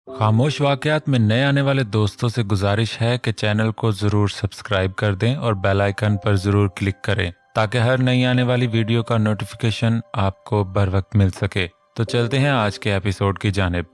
खामोश वाकयात में नए आने वाले दोस्तों से गुजारिश है कि चैनल को ज़रूर सब्सक्राइब कर दें और बेल आइकन पर ज़रूर क्लिक करें ताकि हर नई आने वाली वीडियो का नोटिफिकेशन आपको बर वक्त मिल सके। तो चलते हैं आज के एपिसोड की जानिब।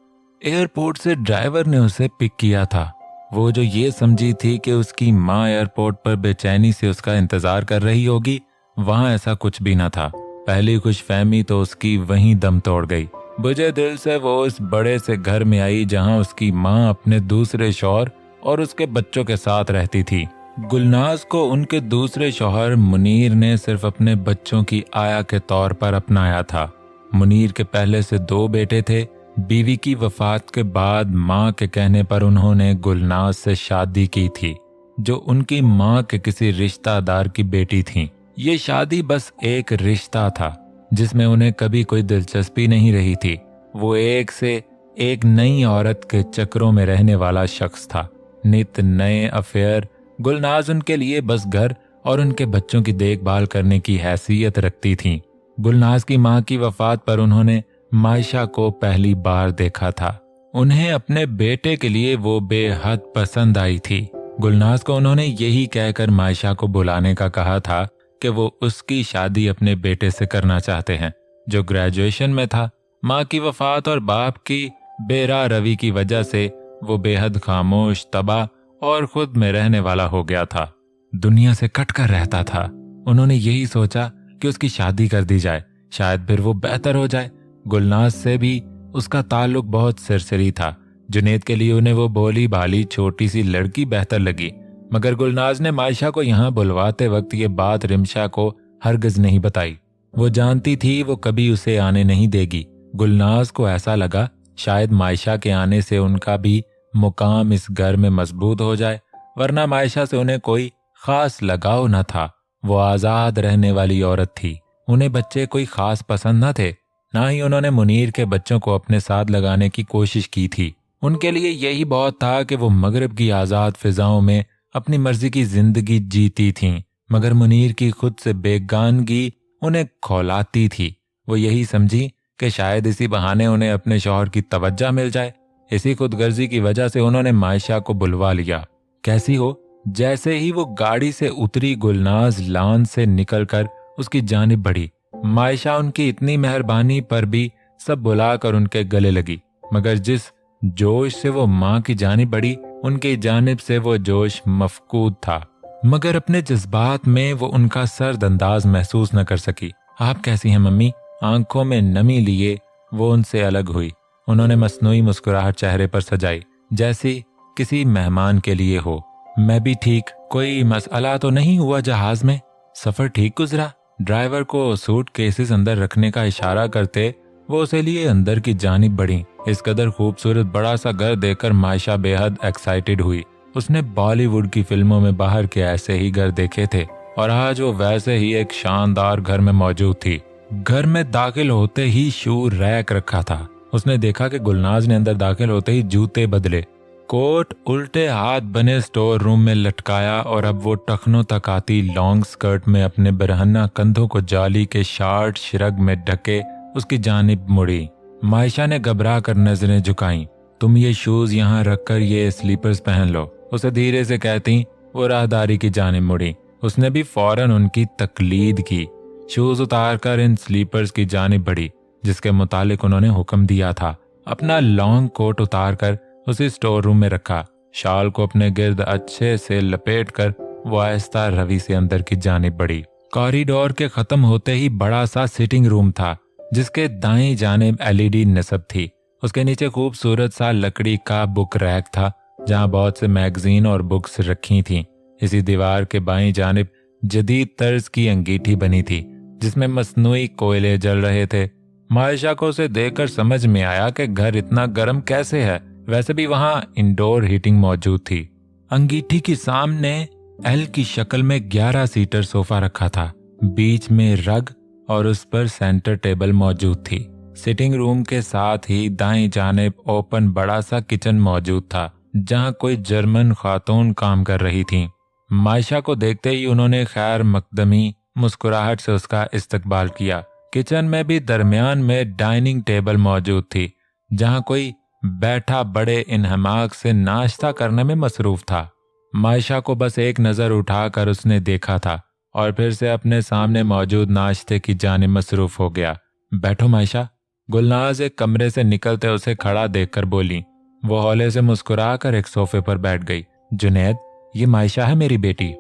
एयरपोर्ट से ड्राइवर ने उसे पिक किया था। वो जो ये समझी थी कि उसकी माँ एयरपोर्ट पर बेचैनी से उसका इंतज़ार कर रही होगी, वहाँ ऐसा कुछ भी न था। पहली खुशफहमी तो उसकी वहीं दम तोड़ गई। बुझे दिल से वो उस बड़े से घर में आई जहां उसकी मां अपने दूसरे शौहर और उसके बच्चों के साथ रहती थी। गुलनाज को उनके दूसरे शौहर मुनीर ने सिर्फ अपने बच्चों की आया के तौर पर अपनाया था। मुनीर के पहले से 2 बेटे थे। बीवी की वफात के बाद मां के कहने पर उन्होंने गुलनाज से शादी की थी, जो उनकी मां के किसी रिश्तेदार की बेटी थी। ये शादी बस एक रिश्ता था जिसमें उन्हें कभी कोई दिलचस्पी नहीं रही थी। वो एक से एक नई औरत के चक्रों में रहने वाला शख्स था। नित नए अफेयर। गुलनाज उनके लिए बस घर और उनके बच्चों की देखभाल करने की हैसियत रखती थी। गुलनाज की मां की वफात पर उन्होंने मायशा को पहली बार देखा था। उन्हें अपने बेटे के लिए वो बेहद पसंद आई थी। गुलनाज को उन्होंने यही कहकर मायशा को बुलाने का कहा था कि वो उसकी शादी अपने बेटे से करना चाहते हैं, जो ग्रेजुएशन में था। माँ की वफात और बाप की बेरा रवि की वजह से वो बेहद खामोश, तबाह और खुद में रहने वाला हो गया था। दुनिया से कट कर रहता था। उन्होंने यही सोचा कि उसकी शादी कर दी जाए, शायद फिर वो बेहतर हो जाए। गुलनाज से भी उसका ताल्लुक बहुत सिरसरी था। जुनेद के लिए उन्हें वो भोली भाली छोटी सी लड़की बेहतर लगी, मगर गुलनाज ने मायशा को यहाँ बुलवाते वक्त ये बात रिमशा को हरगिज नहीं बताई। वो जानती थी वो कभी उसे आने नहीं देगी। गुलनाज को ऐसा लगा शायद मायशा के आने से उनका भी मुकाम इस घर में मजबूत हो जाए, वरना मायशा से उन्हें कोई खास लगाव न था। वो आजाद रहने वाली औरत थी। उन्हें बच्चे कोई खास पसंद न थे, ना ही उन्होंने मुनीर के बच्चों को अपने साथ लगाने की कोशिश की थी। उनके लिए यही बहुत था कि वो मगरिब की आजाद फिजाओं में अपनी मर्जी की जिंदगी जीती थीं, मगर मुनीर की खुद से बेगानगी उन्हें खौलाती थी। वो यही समझी कि शायद इसी बहाने उन्हें अपने शौहर की तवज्जो मिल जाए। इसी खुदगर्जी की वजह से उन्होंने मायशा को बुलवा लिया। कैसी हो? जैसे ही वो गाड़ी से उतरी, गुलनाज लान से निकलकर उसकी जानिब बढ़ी। मायशा उनकी इतनी मेहरबानी पर भी सब बुलाकर उनके गले लगी, मगर जिस जोश से वो माँ की जानिब बढ़ी, उनकी जानिब से वो जोश मफकूद था। मगर अपने जज्बात में वो उनका सर्द अंदाज महसूस न कर सकी। आप कैसी हैं मम्मी? आंखों में नमी लिए वो उनसे अलग हुई। उन्होंने मसनूई मुस्कुराहट चेहरे पर सजाई, जैसी किसी मेहमान के लिए हो। मैं भी ठीक। कोई मसला तो नहीं हुआ जहाज में? सफर ठीक गुजरा? ड्राइवर को सूट केसेस अंदर रखने का इशारा करते वो उसे लिए अंदर की जानिब बढ़ी। इस कदर खूबसूरत बड़ा सा घर देखकर मायशा बेहद एक्साइटेड हुई। उसने बॉलीवुड की फिल्मों में बाहर के ऐसे ही घर देखे थे और आज वो वैसे ही एक शानदार घर में मौजूद थी। घर में दाखिल होते ही शू रैक रखा था। उसने देखा कि गुलनाज ने अंदर दाखिल होते ही जूते बदले, कोट उल्टे हाथ बने स्टोर रूम में लटकाया और अब वो टखनों तक आती लॉन्ग स्कर्ट में अपने बरहन्ना कंधों को जाली के शार्ट शिरग में ढके उसकी जानिब मुड़ी। मायशा ने घबरा कर नजरें झुकाईं। तुम ये शूज यहाँ रखकर ये स्लीपर्स पहन लो, उसे धीरे से कहती वो राहदारी की जानिब मुड़ी। उसने भी फौरन उनकी तकलीद की। शूज उतारकर इन स्लीपर्स की जानिब बढ़ी, जिसके मुतालिक उन्होंने हुक्म दिया था। अपना लॉन्ग कोट उतारकर उसी स्टोर रूम में रखा। शाल को अपने गिर्द अच्छे से लपेटकर वो आहिस्ता रवि से अंदर की जानिब बढ़ी। कॉरिडोर के खत्म होते ही बड़ा सा सिटिंग रूम था, जिसके दाएं जानिब एलईडी नस्ब थी। उसके नीचे खूबसूरत सा लकड़ी का बुक रैक था, जहां बहुत से मैगजीन और बुक्स रखी थीं। इसी दीवार के बाईं जानिब जदीद तर्ज की अंगीठी बनी थी, जिसमें मसनूई कोयले जल रहे थे। मायशा को उसे देखकर समझ में आया कि घर इतना गर्म कैसे है। वैसे भी वहां इंडोर हीटिंग मौजूद थी। अंगीठी के सामने एल की शक्ल में 11 सीटर सोफा रखा था। बीच में रग और उस पर सेंटर टेबल मौजूद थी। सिटिंग रूम के साथ ही दाएं जानिब ओपन बड़ा सा किचन मौजूद था, जहां कोई जर्मन खातून काम कर रही थी। मायशा को देखते ही उन्होंने खैर मकदमी मुस्कुराहट से उसका इस्तकबाल किया। किचन में भी दरमियान में डाइनिंग टेबल मौजूद थी, जहां कोई बैठा बड़े इन्हमाक से नाश्ता करने में मसरूफ था। मायशा को बस एक नज़र उठाकर उसने देखा था और फिर से अपने सामने मौजूद नाश्ते की जानिब मसरूफ हो गया। बैठो मायशा। गुलनाज एक कमरे से निकलते उसे खड़ा देखकर बोली। वो हौले से मुस्कुराकर एक सोफे पर बैठ गई। जुनैद, ये मायशा है मेरी बेटी।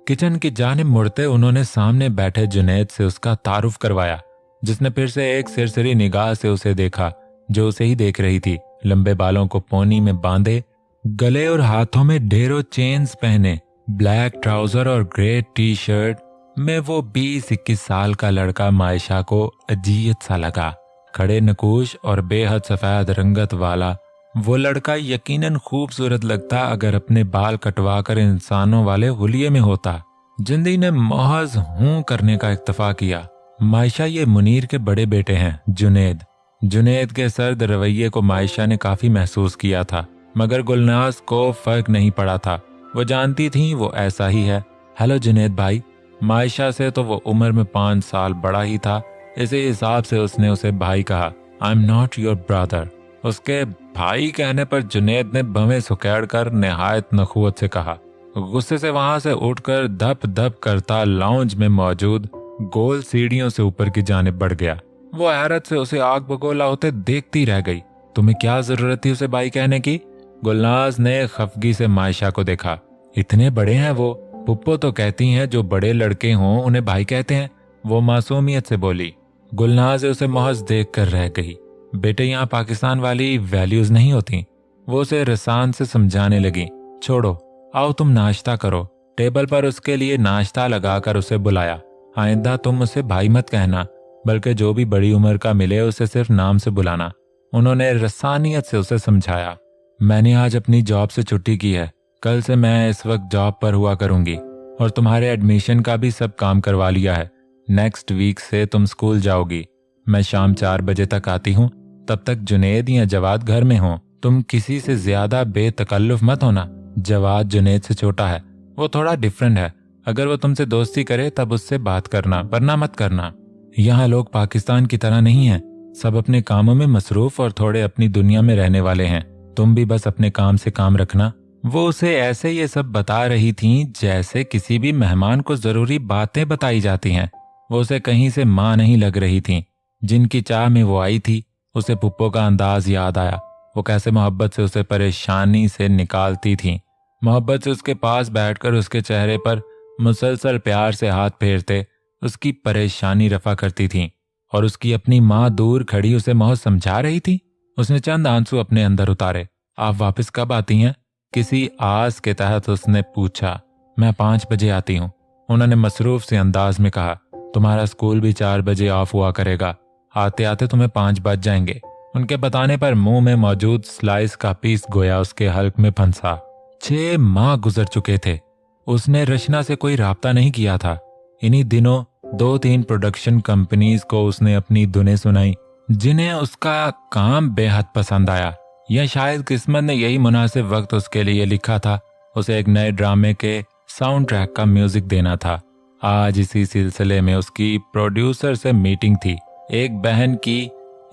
किचन की जानिब मुड़ते उन्होंने सामने बैठे जुनैद से उसका तारुफ करवाया, जिसने फिर से एक सिरसिरी निगाह से उसे देखा जो उसे ही देख रही थी। लंबे बालों को पोनी में बांधे, गले और हाथों में ढेरों चेन्स पहने, ब्लैक ट्राउजर और ग्रे टी शर्ट में वो 20-21 साल का लड़का मायशा को अजीयत सा लगा। खड़े नकूश और बेहद सफेद रंगत वाला वो लड़का यकीनन खूबसूरत लगता अगर अपने बाल कटवाकर इंसानों वाले हुलिये में होता। जिंदगी ने महज हूं करने का इत्तफाक किया। मायशा ये मुनीर के बड़े बेटे हैं जुनैद। जुनैद के सर्द रवैये को मायशा ने काफी महसूस किया था, मगर गुलनाज को फर्क नहीं पड़ा था। वो जानती थी वो ऐसा ही है। हेलो जुनैद भाई। मायशा से तो वो उम्र में 5 साल बड़ा ही था, इसी हिसाब से उसने उसे भाई कहा। I am not your brother. उसके भाई कहने पर जुनैद ने भवें सुकेड़ कर निहायत नखुवत से कहा। गुस्से से वहां से उठकर धप धप करता लाउंज में मौजूद गोल सीढ़ियों से ऊपर की जानिब बढ़ गया। वो हैरत से उसे आग बगोला होते देखती रह गई। तुम्हें क्या जरूरत थी उसे भाई कहने की? गुलनाज ने खफगी से मायशा को देखा। इतने बड़े हैं वो, पुप्पो तो कहती हैं जो बड़े लड़के हों उन्हें भाई कहते हैं, वो मासूमियत से बोली। गुलनाज उसे महज देख कर रह गई। बेटे, यहाँ पाकिस्तान वाली वैल्यूज नहीं होती। वो उसे रसान से समझाने लगी। छोड़ो, आओ तुम नाश्ता करो। टेबल पर उसके लिए नाश्ता लगाकर उसे बुलाया। आइंदा तुम उसे भाई मत कहना, बल्कि जो भी बड़ी उम्र का मिले उसे सिर्फ नाम से बुलाना। उन्होंने रसानियत से उसे समझाया। मैंने आज अपनी जॉब से छुट्टी की है, कल से मैं इस वक्त जॉब पर हुआ करूंगी और तुम्हारे एडमिशन का भी सब काम करवा लिया है। नेक्स्ट वीक से तुम स्कूल जाओगी। मैं शाम 4 बजे तक आती हूँ, तब तक जुनैद या जवाद घर में हो। तुम किसी से ज्यादा बेतकल्लुफ मत होना। जवाद जुनैद से छोटा है, वो थोड़ा डिफरेंट है। अगर वो तुमसे दोस्ती करे तब उससे बात करना, वरना मत करना। यहाँ लोग पाकिस्तान की तरह नहीं हैं, सब अपने कामों में मसरूफ और थोड़े अपनी दुनिया में रहने वाले हैं। तुम भी बस अपने काम से काम रखना। वो उसे ऐसे ये सब बता रही थीं जैसे किसी भी मेहमान को जरूरी बातें बताई जाती हैं। वो उसे कहीं से माँ नहीं लग रही थीं, जिनकी चाह में वो आई थी। उसे पुप्पो का अंदाज याद आया, वो कैसे मोहब्बत से उसे परेशानी से निकालती थी। मोहब्बत से उसके पास बैठकर उसके चेहरे पर मुसलसल प्यार से हाथ फेरते उसकी परेशानी रफा करती थी, और उसकी अपनी माँ दूर खड़ी उसे महज समझा रही थी। उसने चंद आंसू अपने अंदर उतारे। आप वापस कब आती हैं? किसी आस के तहत उसने पूछा। मैं 5 बजे आती हूँ, उन्होंने मसरूफ से अंदाज में कहा। तुम्हारा स्कूल भी 4 बजे ऑफ हुआ करेगा, आते आते तुम्हें 5 बज जाएंगे। उनके बताने पर मुंह में मौजूद स्लाइस का पीस गोया उसके हल्क में फंसा। 6 माह गुजर चुके थे। उसने रचना से कोई राब्ता नहीं किया था। इन्हीं दिनों 2-3 प्रोडक्शन कंपनीज को उसने अपनी धुनें सुनाई, जिन्हें उसका काम बेहद पसंद आया, या शायद किस्मत ने यही मुनासिब वक्त उसके लिए लिखा था। उसे एक नए ड्रामे के साउंड ट्रैक का म्यूजिक देना था। आज इसी सिलसिले में उसकी प्रोड्यूसर से मीटिंग थी। एक बहन की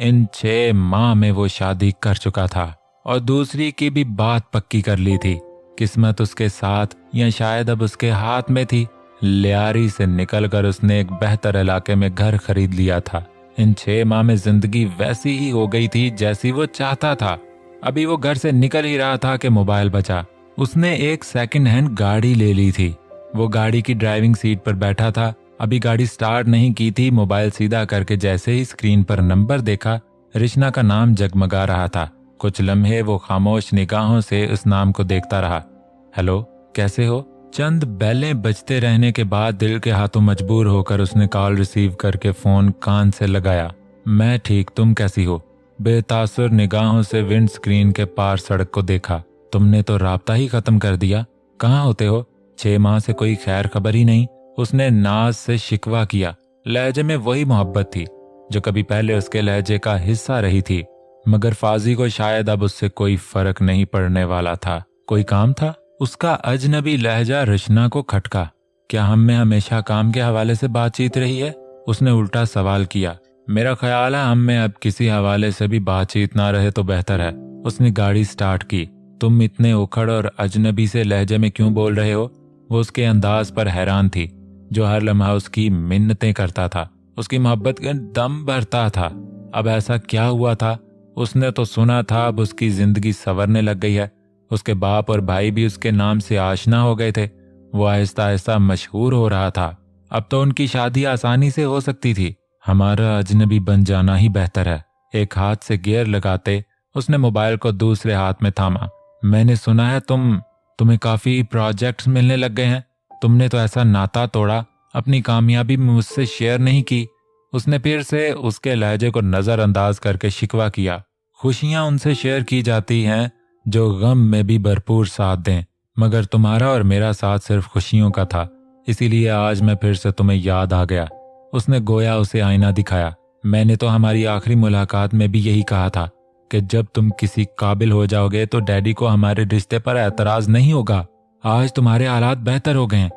इन 6 माह में वो शादी कर चुका था और दूसरी की भी बात पक्की कर ली थी। किस्मत उसके साथ, या शायद अब उसके हाथ में थी। लियारी से निकलकर उसने एक बेहतर इलाके में घर खरीद लिया था। इन 6 माह में जिंदगी वैसी ही हो गई थी जैसी वो चाहता था। अभी वो घर से निकल ही रहा था कि मोबाइल बजा। उसने एक सेकंड हैंड गाड़ी ले ली थी। वो गाड़ी की ड्राइविंग सीट पर बैठा था। अभी गाड़ी स्टार्ट नहीं की थी। मोबाइल सीधा करके जैसे ही स्क्रीन पर नंबर देखा, रिश्ना का नाम जगमगा रहा था। कुछ लम्हे वो खामोश निगाहों से उस नाम को देखता रहा। हेलो, कैसे हो? चंद बेलें बजते रहने के बाद दिल के हाथों मजबूर होकर उसने कॉल रिसीव करके फोन कान से लगाया। मैं ठीक, तुम कैसी हो? बेतासुर निगाहों से विंड स्क्रीन के पार सड़क को देखा। तुमने तो राब्ता ही खत्म कर दिया। कहाँ होते हो? 6 माह से कोई खैर खबर ही नहीं। उसने नाज से शिकवा किया। लहजे में वही मोहब्बत थी जो कभी पहले उसके लहजे का हिस्सा रही थी, मगर फाजी को शायद अब उससे कोई फर्क नहीं पड़ने वाला था। कोई काम था? उसका अजनबी लहजा रचना को खटका। क्या हम में हमेशा काम के हवाले से बातचीत रही है? उसने उल्टा सवाल किया। मेरा ख्याल है हम में अब किसी हवाले से भी बातचीत ना रहे तो बेहतर है। उसने गाड़ी स्टार्ट की। तुम इतने उखड़ और अजनबी से लहजे में क्यों बोल रहे हो? वो उसके अंदाज पर हैरान थी, जो हर लम्हा उसकी मिन्नतें करता था, उसकी मोहब्बत के दम भरता था। अब ऐसा क्या हुआ था? उसने तो सुना था अब उसकी जिंदगी संवरने लग गई है। उसके बाप और भाई भी उसके नाम से आशना हो गए थे। वो आहिस्ता आहिस्ता मशहूर हो रहा था। अब तो उनकी शादी आसानी से हो सकती थी। हमारा अजनबी बन जाना ही बेहतर है। एक हाथ से गियर लगाते उसने मोबाइल को दूसरे हाथ में थामा। मैंने सुना है तुम्हें काफी प्रोजेक्ट्स मिलने लग गए हैं। तुमने तो ऐसा नाता तोड़ा, अपनी कामयाबी मुझसे शेयर नहीं की। उसने फिर से उसके लहजे को नजरअंदाज करके शिकवा किया। खुशियां उनसे शेयर की जाती हैं जो गम में भी भरपूर साथ दें, मगर तुम्हारा और मेरा साथ सिर्फ खुशियों का था, इसीलिए आज मैं फिर से तुम्हें याद आ गया। उसने गोया उसे आईना दिखाया। मैंने तो हमारी आखिरी मुलाकात में भी यही कहा था कि जब तुम किसी काबिल हो जाओगे तो डैडी को हमारे रिश्ते पर एतराज नहीं होगा। आज तुम्हारे हालात बेहतर हो गए हैं।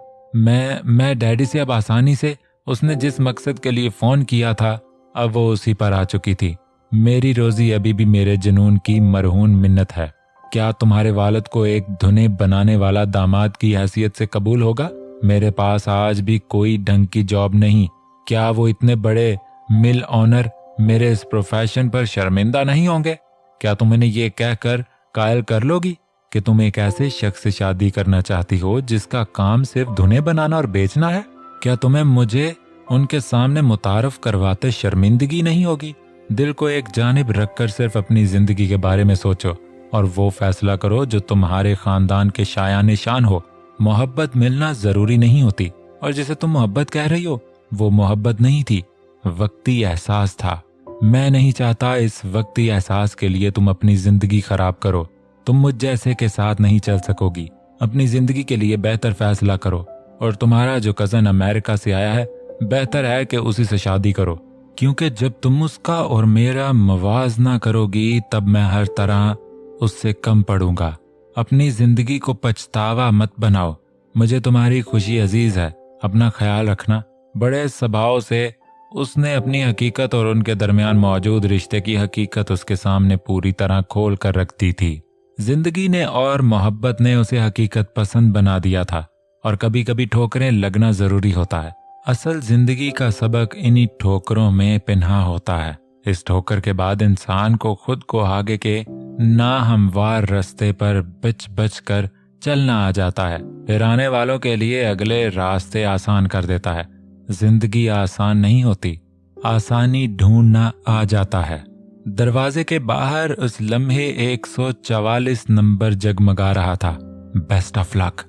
मैं डैडी से अब आसानी से उसने जिस मकसद के लिए फोन किया था अब वो उसी पर आ चुकी थी। मेरी रोजी अभी भी मेरे जुनून की मरहून मिन्नत है। क्या तुम्हारे वालिद को एक धुने बनाने वाला दामाद की हैसियत से कबूल होगा? मेरे पास आज भी कोई ढंग की जॉब नहीं। क्या वो इतने बड़े मिल ऑनर मेरे इस प्रोफेशन पर शर्मिंदा नहीं होंगे? क्या तुम इन्हें ये कहकर कायल कर लोगी कि तुम एक ऐसे शख्स से शादी करना चाहती हो जिसका काम सिर्फ धुने बनाना और बेचना है? क्या तुम्हें मुझे उनके सामने मुतारफ करवाते शर्मिंदगी नहीं होगी? दिल को एक जानिब रखकर सिर्फ अपनी जिंदगी के बारे में सोचो और वो फैसला करो जो तुम्हारे खानदान के शायान शान हो। मोहब्बत मिलना जरूरी नहीं होती, और जिसे तुम मोहब्बत कह रही हो वो मोहब्बत नहीं थी, वक्ती एहसास था। मैं नहीं चाहता इस वक्ती एहसास के लिए तुम अपनी जिंदगी खराब करो। तुम मुझ जैसे के साथ नहीं चल सकोगी। अपनी जिंदगी के लिए बेहतर फैसला करो, और तुम्हारा जो कजन अमेरिका से आया है बेहतर है कि उसी से शादी करो, क्योंकि जब तुम उसका और मेरा मवाजना करोगी तब मैं हर तरह उससे कम पड़ूंगा। अपनी जिंदगी को पछतावा मत बनाओ। मुझे तुम्हारी खुशी अजीज है। अपना ख्याल रखना। बड़े स्वभाव से उसने अपनी हकीकत और उनके दरमियान मौजूद रिश्ते की हकीकत उसके सामने पूरी तरह खोल कर रखती थी। जिंदगी ने और मोहब्बत ने उसे हकीकत पसंद बना दिया था, और कभी कभी ठोकरें लगना जरूरी होता है। असल जिंदगी का सबक इन्हीं ठोकरों में पिन्हा होता है। इस ठोकर के बाद इंसान को खुद को आगे के नाहमवार रास्ते पर बच बच कर चलना आ जाता है, फिर आने वालों के लिए अगले रास्ते आसान कर देता है। जिंदगी आसान नहीं होती, आसानी ढूंढना आ जाता है। दरवाजे के बाहर उस लम्हे 144 नंबर जगमगा रहा था। बेस्ट ऑफ लक,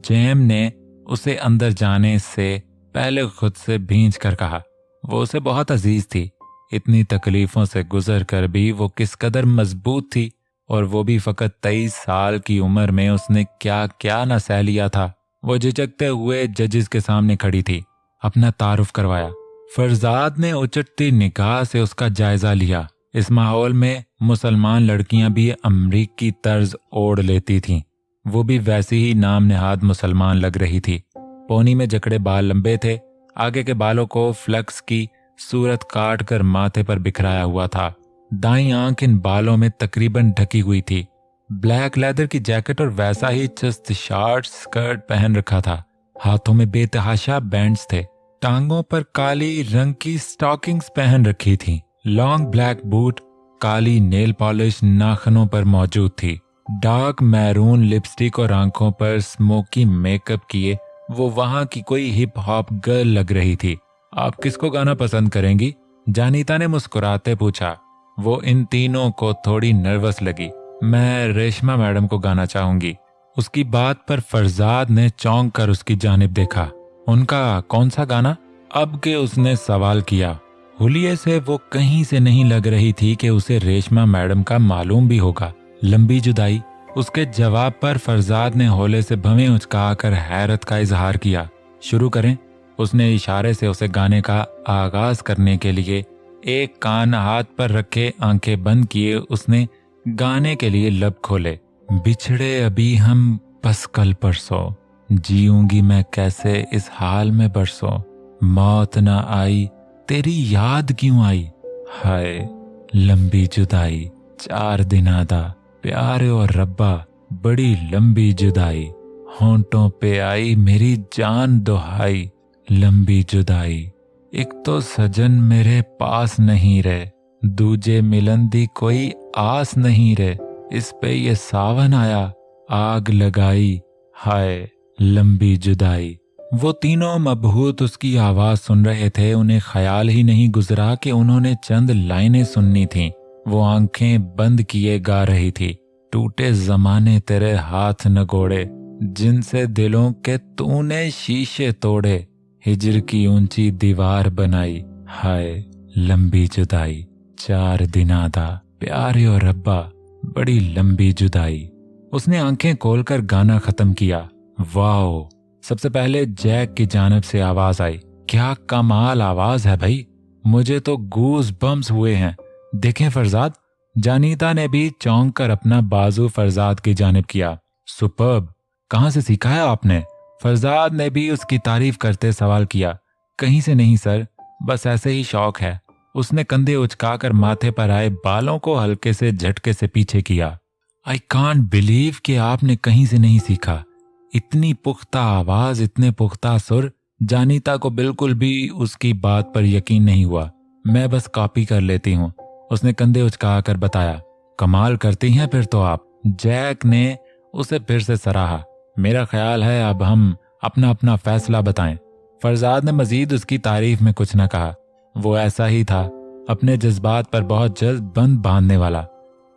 जेम ने उसे अंदर जाने से पहले खुद से भींच कर कहा। वो उसे बहुत अजीज थी। इतनी तकलीफों से गुजर कर भी वो किस कदर मजबूत थी, और वो भी फकत 23 साल की उम्र में उसने क्या क्या न सह लिया था। वो झिझकते हुए जजेस के सामने खड़ी थी। अपना तारुफ करवाया। फरजाद ने उचटती निगाह से उसका जायजा लिया। इस माहौल में मुसलमान लड़कियां भी अमरीकी तर्ज ओढ़ लेती थीं। वो भी वैसी ही नाम नेहाद मुसलमान लग रही थी। पोनी में जकड़े बाल लंबे थे। आगे के बालों को फ्लक्स की सूरत काट कर माथे पर बिखराया हुआ था। दाईं आंख इन बालों में तकरीबन ढकी हुई थी। ब्लैक लेदर की जैकेट और वैसा ही चुस्त शॉर्ट स्कर्ट पहन रखा था। हाथों में बेतहाशा बैंड्स थे। टांगों पर काली रंग की स्टॉकिंग्स पहन रखी थी। लॉन्ग ब्लैक बूट, काली नेल पॉलिश नाखनों पर मौजूद थी। डार्क मैरून लिपस्टिक और आंखों पर स्मोकी मेकअप किए वो वहां की कोई हिप हॉप गर्ल लग रही थी। आप किसको गाना पसंद करेंगी? जानीता ने मुस्कुराते पूछा। वो इन तीनों को थोड़ी नर्वस लगी। मैं रेशमा मैडम को गाना चाहूंगी। उसकी बात पर फरजाद ने चौंक कर उसकी जानिब देखा। उनका कौन सा गाना? अब के उसने सवाल किया। हुलिये से वो कहीं से नहीं लग रही थी कि उसे रेशमा मैडम का मालूम भी होगा। लंबी जुदाई। उसके जवाब पर फरजाद ने होले से भवें उचकाकर हैरत का इजहार किया। शुरू करें? उसने इशारे से उसे गाने का आगाज करने के लिए एक कान हाथ पर रखे आंखें बंद किए उसने गाने के लिए लब खोले। बिछड़े अभी हम बस कल परसों, जीऊंगी मैं कैसे इस हाल में बरसों। मौत ना आई तेरी याद क्यों आई, हाय लंबी जुदाई 4 दिन आदा प्यारे और रब्बा बड़ी लंबी जुदाई, होंठों पे आई मेरी जान दुहाई, लंबी जुदाई। एक तो सजन मेरे पास नहीं रे, दूजे मिलन दी कोई आस नहीं रे, इस पे ये सावन आया आग लगाई, हाय लंबी जुदाई। वो तीनों मबहूत उसकी आवाज सुन रहे थे। उन्हें ख्याल ही नहीं गुजरा कि उन्होंने चंद लाइनें सुननी थीं। वो आंखें बंद किए गा रही थी। टूटे जमाने तेरे हाथ न गोड़े, जिनसे दिलों के तूने शीशे तोड़े, हिजर की ऊंची दीवार बनाई, हाय लंबी जुदाई। 4 दिना दा प्यारे और रब्बा बड़ी लंबी जुदाई। उसने आंखें खोलकर गाना खत्म किया। वाओ! सबसे पहले जैक की जानिब से आवाज आई। क्या कमाल आवाज है भाई, मुझे तो गूज बम्स हुए हैं। देखें फरजाद। जानीता ने भी चौंक कर अपना बाजू फरजाद की जानिब किया। सुपर्ब, कहाँ से सीखा है आपने? फरजाद ने भी उसकी तारीफ करते सवाल किया। कहीं से नहीं सर, बस ऐसे ही शौक है। उसने कंधे उचकाकर माथे पर आए बालों को हल्के से झटके से पीछे किया। आई कांट बिलीव कि आपने कहीं से नहीं सीखा। इतनी पुख्ता आवाज, इतने पुख्ता सुर। जानीता को बिल्कुल भी उसकी बात पर यकीन नहीं हुआ। मैं बस कॉपी कर लेती हूँ, उसने कंधे उचकाकर बताया। कमाल करती हैं फिर तो आप। जैक ने उसे फिर से सराहा। मेरा ख्याल है अब हम अपना अपना फैसला बताएं। फरजाद ने मजीद उसकी तारीफ में कुछ न कहा। वो ऐसा ही था, अपने जज्बात पर बहुत जल्द बंद बांधने वाला।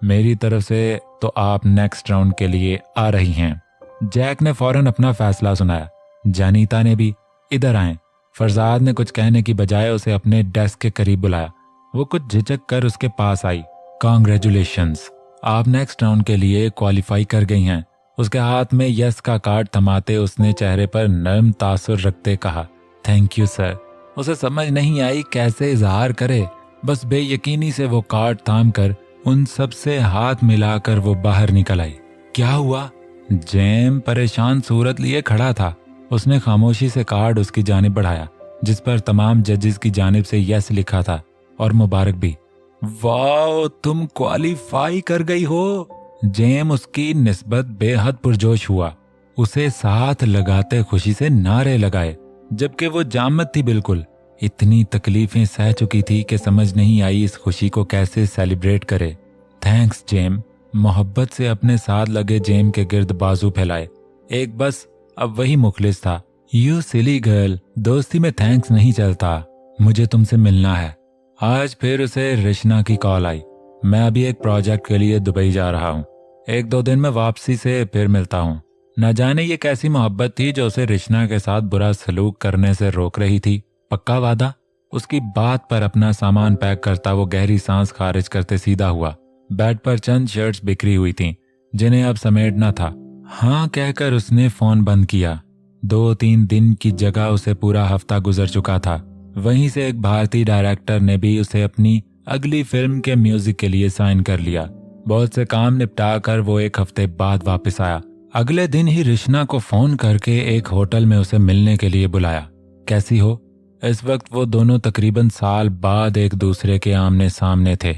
मेरी तरफ से तो आप नेक्स्ट राउंड के लिए आ रही हैं। जैक ने फौरन अपना फैसला सुनाया। जानीता ने भी। इधर आए। फरजाद ने कुछ कहने की बजाय उसे अपने डेस्क के करीब बुलाया। वो कुछ झिझक कर उसके पास आई। कांग्रेचुलेशंस, आप नेक्स्ट राउंड के लिए क्वालिफाई कर गई हैं। उसके हाथ में यस का कार्ड थमाते उसने चेहरे पर नर्म तासुर रखते कहा, थैंक यू सर। उसे समझ नहीं आई कैसे इजहार करे। बस बेयकीनी से वो कार्ड थाम कर उन सब से हाथ मिलाकर वो बाहर निकल आई। क्या हुआ? जेम परेशान सूरत लिए खड़ा था। उसने खामोशी से कार्ड उसकी जानिब बढ़ाया, जिस पर तमाम जजेस की जानिब से यस लिखा था और मुबारक भी। वाओ, तुम क्वालिफाई कर गई हो। जेम उसकी निस्बत बेहद पुरजोश हुआ। उसे साथ लगाते खुशी से नारे लगाए, जबकि वो जामत थी बिल्कुल। इतनी तकलीफें सह चुकी थी कि समझ नहीं आई इस खुशी को कैसे सेलिब्रेट करे। थैंक्स जेम। मोहब्बत से अपने साथ लगे जेम के गिर्द बाजू फैलाए। एक बस अब वही मुखलिस था। यू सिली गर्ल, दोस्ती में थैंक्स नहीं चलता। मुझे तुमसे मिलना है। आज फिर उसे रिश्ना की कॉल आई। मैं अभी एक प्रोजेक्ट के लिए दुबई जा रहा हूँ। 1-2 दिन में वापसी से फिर मिलता हूँ। न जाने ये कैसी मोहब्बत थी जो उसे रिश्ना के साथ बुरा सलूक करने से रोक रही थी। पक्का वादा? उसकी बात पर अपना सामान पैक करता वो गहरी सांस खारिज करते सीधा हुआ। बेड पर चंद शर्ट्स बिखरी हुई थीं, जिन्हें अब समेटना था। हाँ कहकर उसने फोन बंद किया। 2-3 दिन की जगह उसे पूरा हफ्ता गुजर चुका था। वहीं से एक भारतीय डायरेक्टर ने भी उसे अपनी अगली फिल्म के म्यूजिक के लिए साइन कर लिया। बहुत से काम निपटा कर वो 1 हफ्ते बाद वापस आया। अगले दिन ही रिश्ना को फोन करके एक होटल में उसे मिलने के लिए बुलाया। कैसी हो? इस वक्त वो दोनों तकरीबन साल बाद एक दूसरे के आमने सामने थे।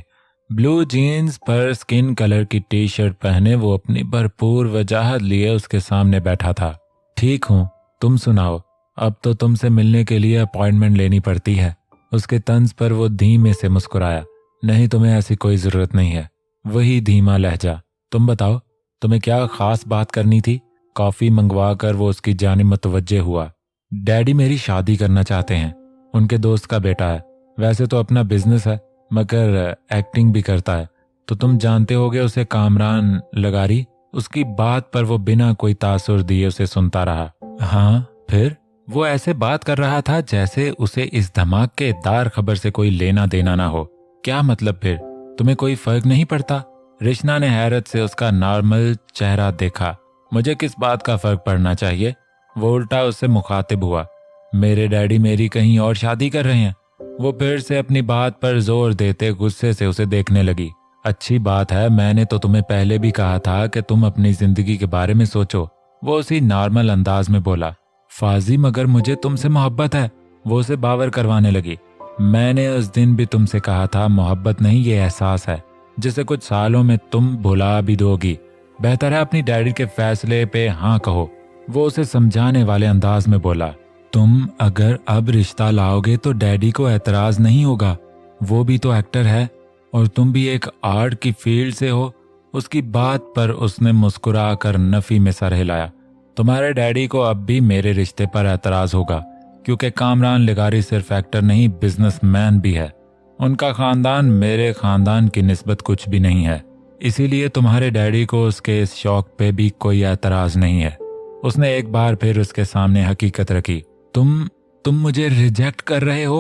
ब्लू जीन्स पर स्किन कलर की टी शर्ट पहने वो अपनी भरपूर वजाहत लिए उसके सामने बैठा था। ठीक हूँ, तुम सुनाओ। अब तो तुमसे मिलने के लिए अपॉइंटमेंट लेनी पड़ती है। उसके तंज पर वो धीमे से मुस्कुराया। नहीं, तुम्हें ऐसी कोई जरूरत नहीं है। वही धीमा लहजा। तुम बताओ, तुम्हें क्या खास बात करनी थी? कॉफी मंगवा कर वो उसकी जानिब मुतवज्जे हुआ। डैडी मेरी शादी करना चाहते हैं। उनके दोस्त का बेटा है। वैसे तो अपना बिजनेस है, मगर एक्टिंग भी करता है। तो तुम जानते होगे उसे, कामरान लगारी। उसकी बात पर वो बिना कोई तासुर दिए उसे सुनता रहा। हाँ फिर? वो ऐसे बात कर रहा था जैसे उसे इस धमाकेदार खबर से कोई लेना देना ना हो। क्या मतलब फिर? तुम्हें कोई फर्क नहीं पड़ता? रिश्ना ने हैरत से उसका नॉर्मल चेहरा देखा। मुझे किस बात का फर्क पड़ना चाहिए? वो उल्टा उससे मुखातिब हुआ। मेरे डैडी मेरी कहीं और शादी कर रहे हैं। वो फिर से अपनी बात पर जोर देते गुस्से से उसे देखने लगी। अच्छी बात है, मैंने तो तुम्हें पहले भी कहा था कि तुम अपनी जिंदगी के बारे में सोचो। वो उसी नॉर्मल अंदाज में बोला। फाजी, मगर मुझे तुमसे मोहब्बत है। वो उसे बावर करवाने लगी। मैंने उस दिन भी तुमसे कहा था मोहब्बत नहीं, ये एहसास है। जिसे कुछ सालों में तुम भुला भी दोगी। बेहतर है अपनी डैडी के फैसले पे हाँ कहो। वो उसे समझाने वाले अंदाज में बोला, तुम अगर अब रिश्ता लाओगे तो डैडी को एतराज नहीं होगा, वो भी तो एक्टर है और तुम भी एक आर्ट की फील्ड से हो। उसकी बात पर उसने मुस्कुरा कर नफी में सर हिलाया। तुम्हारे डैडी को अब भी मेरे रिश्ते पर एतराज होगा, क्योंकि कामरान लिगारी सिर्फ एक्टर नहीं बिजनेसमैन भी है। उनका खानदान मेरे खानदान की निस्बत कुछ भी नहीं है, इसीलिए तुम्हारे डैडी को उसके इस शौक पे भी कोई एतराज नहीं है। उसने एक बार फिर उसके सामने हकीकत रखी। तुम मुझे रिजेक्ट कर रहे हो?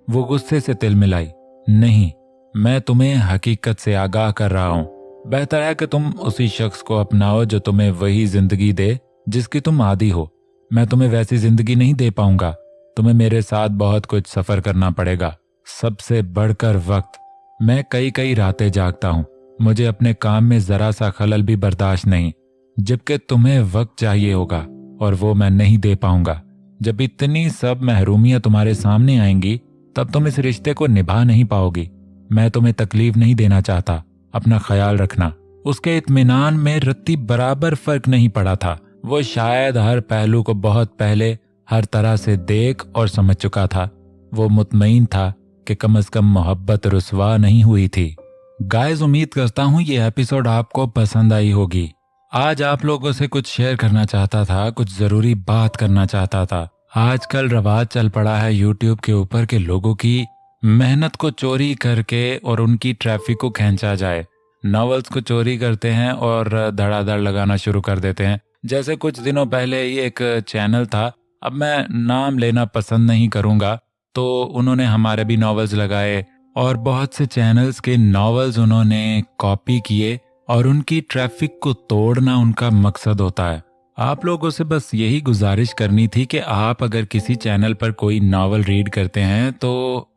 वो गुस्से से तिलमिलाई। नहीं, मैं तुम्हें हकीकत से आगाह कर रहा हूँ। बेहतर है कि तुम उसी शख्स को अपनाओ जो तुम्हें वही जिंदगी दे जिसकी तुम आदी हो। मैं तुम्हें वैसी जिंदगी नहीं दे पाऊंगा। तुम्हें मेरे साथ बहुत कुछ सफर करना पड़ेगा, सबसे बढ़कर वक्त। मैं कई रातें जागता हूँ, मुझे अपने काम में जरा सा खलल भी बर्दाश्त नहीं, जबकि तुम्हें वक्त चाहिए होगा और वो मैं नहीं दे पाऊंगा। जब इतनी सब महरूमियां तुम्हारे सामने आएंगी तब तुम इस रिश्ते को निभा नहीं पाओगी। मैं तुम्हें तकलीफ नहीं देना चाहता, अपना ख्याल रखना। उसके इत्मीनान में रत्ती बराबर फर्क नहीं पड़ा था। वो शायद हर पहलू को बहुत पहले हर तरह से देख और समझ चुका था। वो मुतमईन था कि कम से कम मोहब्बत रुसवा नहीं हुई थी। गाइस, उम्मीद करता हूँ ये एपिसोड आपको पसंद आई होगी। आज आप लोगों से कुछ शेयर करना चाहता था, कुछ जरूरी बात करना चाहता था। आजकल रवाज चल पड़ा है यूट्यूब के ऊपर के लोगों की मेहनत को चोरी करके और उनकी ट्रैफिक को खींचा जाए। नॉवेल्स को चोरी करते हैं और धड़ाधड़ लगाना शुरू कर देते हैं। जैसे कुछ दिनों पहले ये एक चैनल था, अब मैं नाम लेना पसंद नहीं करूंगा, तो उन्होंने हमारे भी नॉवेल्स लगाए और बहुत से चैनल्स के नॉवेल्स उन्होंने कॉपी किए और उनकी ट्रैफिक को तोड़ना उनका मकसद होता है। आप लोगों से बस यही गुजारिश करनी थी कि आप अगर किसी चैनल पर कोई नॉवेल रीड करते हैं तो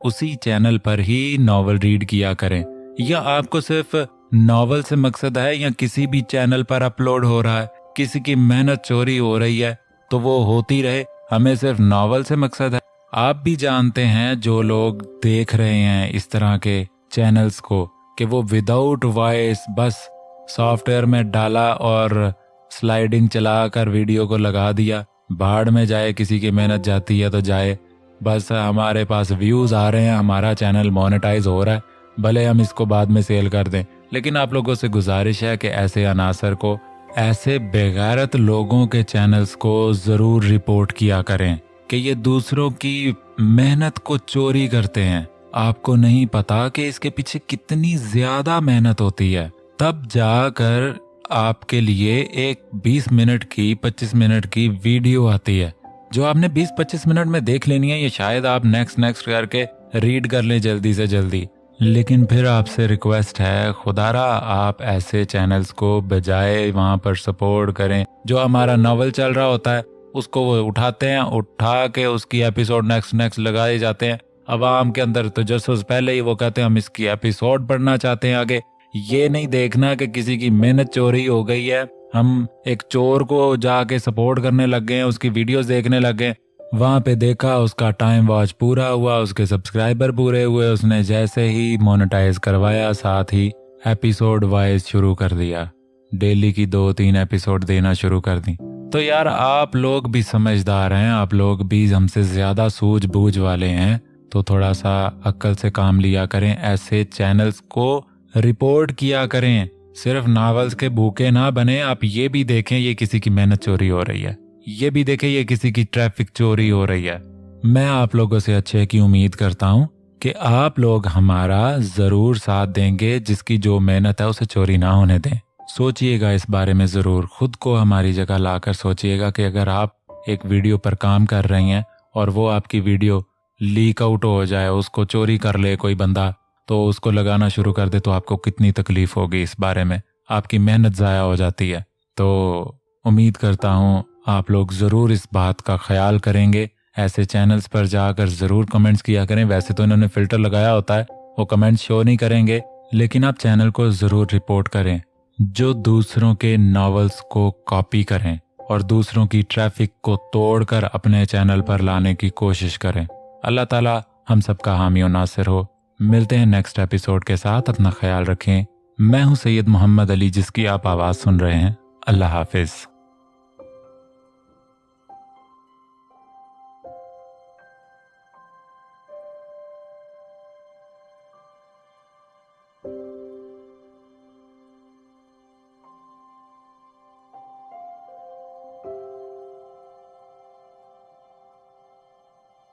उसी चैनल पर ही नॉवेल रीड किया करें। या आपको सिर्फ नॉवेल से मकसद है या किसी भी चैनल पर अपलोड हो रहा है, किसी की मेहनत चोरी हो रही है तो वो होती रहे, हमें सिर्फ नॉवेल से मकसद है। आप भी जानते हैं जो लोग देख रहे हैं इस तरह के चैनल्स को कि वो विदाउट वॉइस बस सॉफ्टवेयर में डाला और स्लाइडिंग चलाकर वीडियो को लगा दिया। भाड़ में जाए, किसी की मेहनत जाती है तो जाए, बस हमारे पास व्यूज आ रहे हैं, हमारा चैनल मोनेटाइज हो रहा है, भले हम इसको बाद में सेल कर दें। लेकिन आप लोगों से गुजारिश है कि ऐसे अनासर को, ऐसे बेगैरत लोगों के चैनल्स को जरूर रिपोर्ट किया करें कि ये दूसरों की मेहनत को चोरी करते हैं। आपको नहीं पता कि इसके पीछे कितनी ज्यादा मेहनत होती है। तब जाकर आपके लिए एक 20 मिनट की 25 मिनट की वीडियो आती है जो आपने 20-25 मिनट में देख लेनी है। ये शायद आप नेक्स्ट करके रीड कर लें जल्दी से जल्दी। लेकिन फिर आपसे रिक्वेस्ट है, खुदारा आप ऐसे चैनल्स को बजाय वहां पर सपोर्ट करें। जो हमारा नॉवल चल रहा होता है उसको वो उठाते हैं, उठा के उसकी एपिसोड नेक्स्ट लगाए जाते हैं। अवाम के अंदर तो जसों पहले ही वो कहते हैं हम इसकी एपिसोड पढ़ना चाहते हैं आगे। ये नहीं देखना कि किसी की मेहनत चोरी हो गई है, हम एक चोर को जाके सपोर्ट करने लग गए हैं, उसकी वीडियोस देखने लग गए। वहां पे देखा उसका टाइम वॉच पूरा हुआ, उसके सब्सक्राइबर पूरे हुए, उसने जैसे ही मोनेटाइज करवाया साथ ही एपिसोड वाइज शुरू कर दिया, डेली की 2-3 एपिसोड देना शुरू कर दी। तो यार आप लोग भी समझदार हैं, आप लोग भी हमसे ज्यादा सूझबूझ वाले हैं, तो थोड़ा सा अक्ल से काम लिया करें। ऐसे चैनल्स को रिपोर्ट किया करें। सिर्फ नॉवेल्स के भूखे ना बने, आप ये भी देखें ये किसी की मेहनत चोरी हो रही है, ये भी देखें ये किसी की ट्रैफिक चोरी हो रही है। मैं आप लोगों से अच्छे की उम्मीद करता हूं कि आप लोग हमारा जरूर साथ देंगे, जिसकी जो मेहनत है उसे चोरी ना होने दें। सोचिएगा इस बारे में जरूर, खुद को हमारी जगह लाकर सोचिएगा कि अगर आप एक वीडियो पर काम कर रही हैं और वो आपकी वीडियो लीक आउट हो जाए, उसको चोरी कर ले कोई बंदा, तो उसको लगाना शुरू कर दे, तो आपको कितनी तकलीफ होगी इस बारे में, आपकी मेहनत ज़ाया हो जाती है। तो उम्मीद करता हूँ आप लोग ज़रूर इस बात का ख्याल करेंगे। ऐसे चैनल्स पर जाकर ज़रूर कमेंट्स किया करें। वैसे तो इन्होंने फ़िल्टर लगाया होता है, वो कमेंट्स शो नहीं करेंगे, लेकिन आप चैनल को ज़रूर रिपोर्ट करें जो दूसरों के नॉवेल्स को कॉपी करें और दूसरों की ट्रैफिक को तोड़कर अपने चैनल पर लाने की कोशिश करें। अल्लाह ताला हम सबका हामी और नासिर हो। मिलते हैं नेक्स्ट एपिसोड के साथ। अपना ख्याल रखें। मैं हूं सैयद मोहम्मद अली, जिसकी आप आवाज़ सुन रहे हैं। अल्लाह हाफिज़।